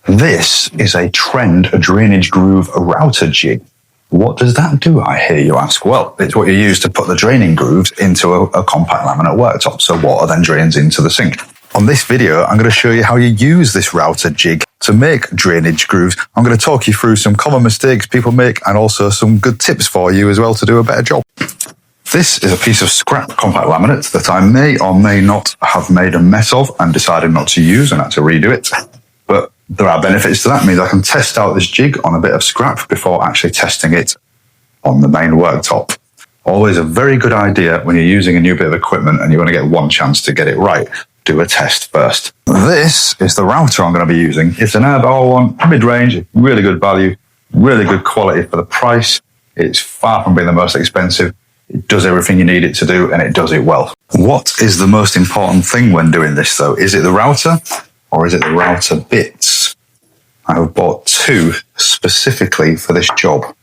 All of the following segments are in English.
This is a trend drainage groove router jig. What does that do, I hear you ask? Well, it's what you use to put the draining grooves into a compact laminate worktop, so water then drains into the sink. On this video, I'm going to show you how you use this router jig to make drainage grooves. I'm going to talk you through some common mistakes people make and also some good tips for you as well to do a better job. This is a piece of scrap compact laminate that I may or may not have made a mess of and decided not to use and had to redo it. But there are benefits to that. It means I can test out this jig on a bit of scrap before actually testing it on the main worktop. Always a very good idea when you're using a new bit of equipment and you want to get one chance to get it right. Do a test first. This is the router I'm going to be using. It's an Airbauer one, mid-range, really good value, really good quality for the price. It's far from being the most expensive. It does everything you need it to do and it does it well. What is the most important thing when doing this though? Is it the router or is it the router bits? I have bought two specifically for this job.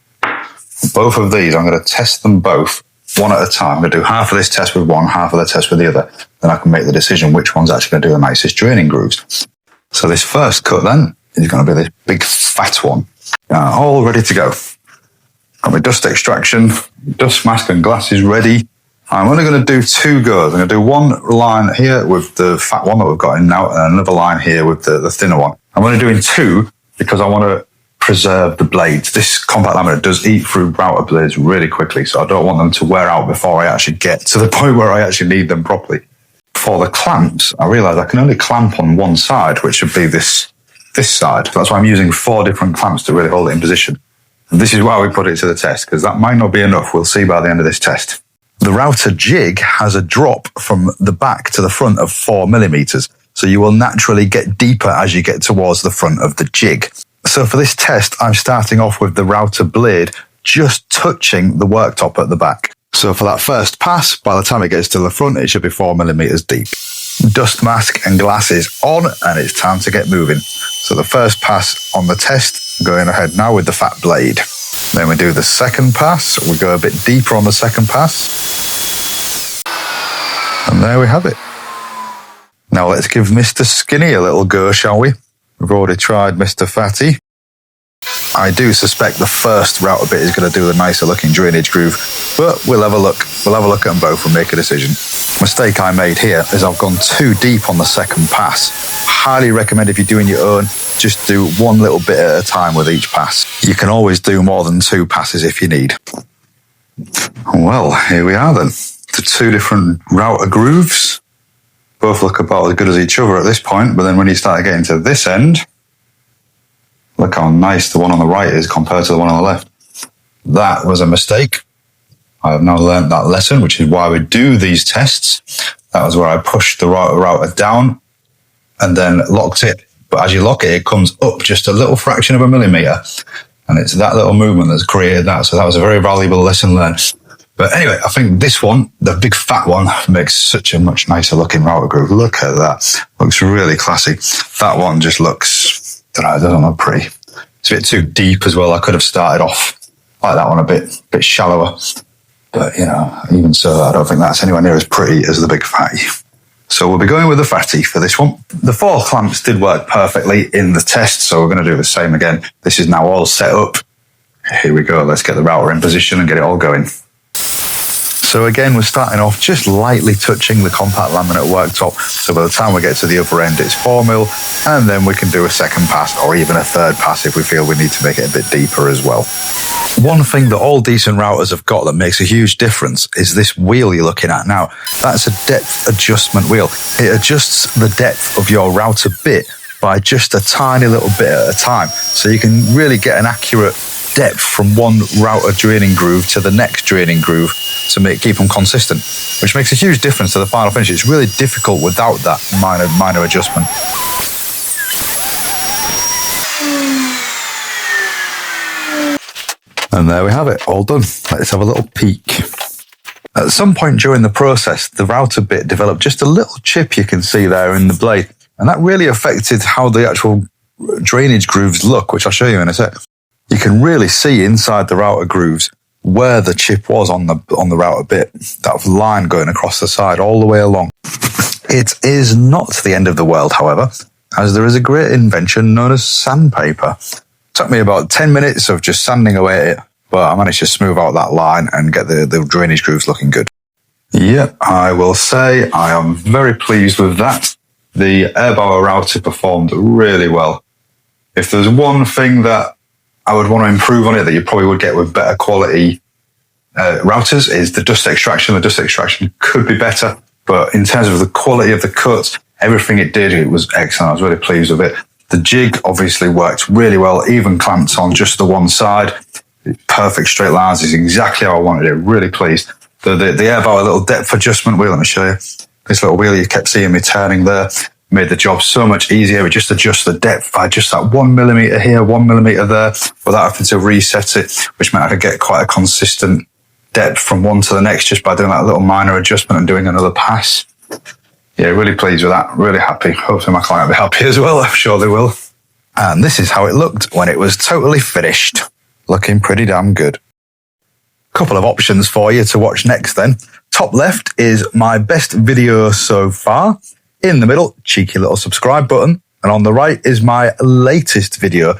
Both of these, I'm going to test them both one at a time. I'm going to do half of this test with one, half of the test with the other. Then I can make the decision which one's actually going to do the nicest draining grooves. So this first cut then is going to be this big fat one. All ready to go. Got my dust extraction, dust mask and glasses ready. I'm only going to do two goes. I'm going to do one line here with the fat one that we've got in now and another line here with the thinner one. I'm only doing two because I want to preserve the blades. This compact laminate does eat through router blades really quickly, so I don't want them to wear out before I actually get to the point where I actually need them properly. For the clamps, I realised I can only clamp on one side, which would be this side. That's why I'm using 4 different clamps to really hold it in position. And this is why we put it to the test, because that might not be enough. We'll see by the end of this test. The router jig has a drop from the back to the front of 4 millimeters, so you will naturally get deeper as you get towards the front of the jig. So for this test, I'm starting off with the router blade just touching the worktop at the back. So for that first pass, by the time it gets to the front, it should be 4 millimeters deep. Dust mask and glasses on, and it's time to get moving. So the first pass on the test, going ahead now with the fat blade. Then we do the second pass. We go a bit deeper on the second pass. And there we have it. Now let's give Mr. Skinny a little go, shall we? We've already tried Mr. Fatty. I do suspect the first router bit is going to do the nicer looking drainage groove, but we'll have a look. We'll have a look at them both and make a decision. Mistake I made here is I've gone too deep on the second pass. Highly recommend if you're doing your own, just do one little bit at a time with each pass. You can always do more than 2 passes if you need. Well, here we are then. The 2 different router grooves. Both look about as good as each other at this point, but then when you start getting to this end, look how nice the one on the right is compared to the one on the left. That was a mistake. I have now learned that lesson, which is why we do these tests. That was where I pushed the router down and then locked it. But as you lock it, it comes up just a little fraction of a millimeter. And it's that little movement that's created that. So that was a very valuable lesson learned. But anyway, I think this one, the big fat one, makes such a much nicer looking router groove. Look at that. Looks really classy. That one just looks, I don't know, it doesn't look pretty. It's a bit too deep as well. I could have started off like that one a bit shallower. But, you know, even so, I don't think that's anywhere near as pretty as the big fatty. So we'll be going with the fatty for this one. The 4 clamps did work perfectly in the test, so we're going to do the same again. This is now all set up. Here we go. Let's get the router in position and get it all going. So again, we're starting off just lightly touching the compact laminate worktop. So by the time we get to the upper end, it's 4 mil, and then we can do a second pass or even a third pass if we feel we need to make it a bit deeper as well. One thing that all decent routers have got that makes a huge difference is this wheel you're looking at now. That's a depth adjustment wheel. It adjusts the depth of your router bit by just a tiny little bit at a time. So you can really get an accurate depth from one router draining groove to the next draining groove to keep them consistent, which makes a huge difference to the final finish. It's really difficult without that minor adjustment. And there we have it, all done. Let's have a little peek. At some point during the process, the router bit developed just a little chip you can see there in the blade, and that really affected how the actual drainage grooves look, which I'll show you in a sec. You can really see inside the router grooves where the chip was on the router bit, that line going across the side all the way along. It is not the end of the world, however. as there is a great invention known as sandpaper. Took me about 10 minutes of just sanding away at it, but I managed to smooth out that line and get the drainage grooves looking good. Yep, I will say I am very pleased with that. The air bower router performed really well. If there's one thing that I would want to improve on it that you probably would get with better quality routers is the dust extraction. The dust extraction could be better, but in terms of the quality of the cut, everything it did, it was excellent. I was really pleased with it. The jig obviously worked really well, even clamped on just the one side. Perfect straight lines is exactly how I wanted it. Really pleased. The air bower little depth adjustment wheel, let me show you. This little wheel you kept seeing me turning there made the job so much easier. We just adjust the depth by just that 1 millimeter here, 1 millimeter there, without having to reset it, which meant I could get quite a consistent depth from one to the next just by doing that little minor adjustment and doing another pass. Yeah, really pleased with that. Really happy. Hopefully my client will be happy as well. I'm sure they will. And this is how it looked when it was totally finished. Looking pretty damn good. Couple of options for you to watch next then. Top left is my best video so far. In the middle, cheeky little subscribe button. And on the right is my latest video,